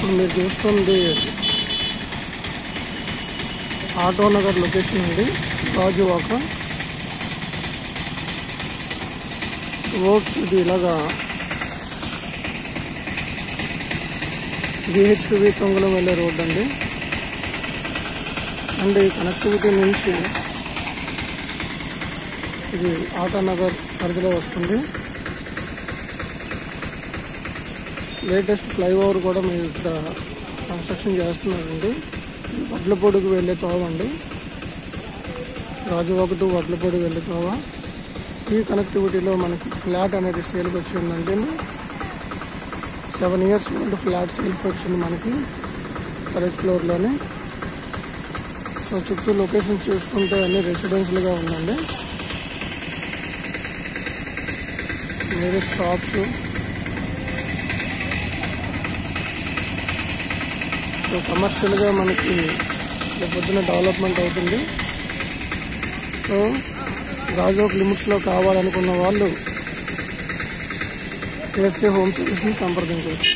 ఇప్పుడు మీరు చూస్తుంది ఆటో నగర్ లొకేషన్ ఉంది. గాజువాక రోడ్స్ ఇది ఇలాగా బిహెచ్పి తొంగలం వెళ్ళే రోడ్ అండి. అండ్ ఈ కనెక్టివిటీ నుంచి ఇది ఆటో నగర్ పరిధిలో వస్తుంది. లేటెస్ట్ ఫ్లైఓవర్ కూడా మీరు ఇక్కడ కన్స్ట్రక్షన్ చేస్తున్నారండి. వడ్లపొడికి వెళ్ళే తోవ అండి, గాజువాక టు వడ్లపొడి వెళ్ళే తోవ. ఈ కనెక్టివిటీలో మనకి ఫ్లాట్ అనేది సేల్కి వచ్చిందండి. 7 years నుండి ఫ్లాట్ సేల్కి వచ్చింది మనకి 3rd ఫ్లోర్లోనే. సో చుట్టూ లొకేషన్ చూసుకుంటే అన్ని రెసిడెన్షియల్గా ఉందండి. వేరే షాప్స్, సో కమర్షియల్గా మనకి పొద్దున డెవలప్మెంట్ అవుతుంది. సో గాజువాక లిమిట్స్లో కావాలనుకున్న వాళ్ళు కేఎస్కే హోమ్ సర్వీస్ని సంప్రదించవచ్చు.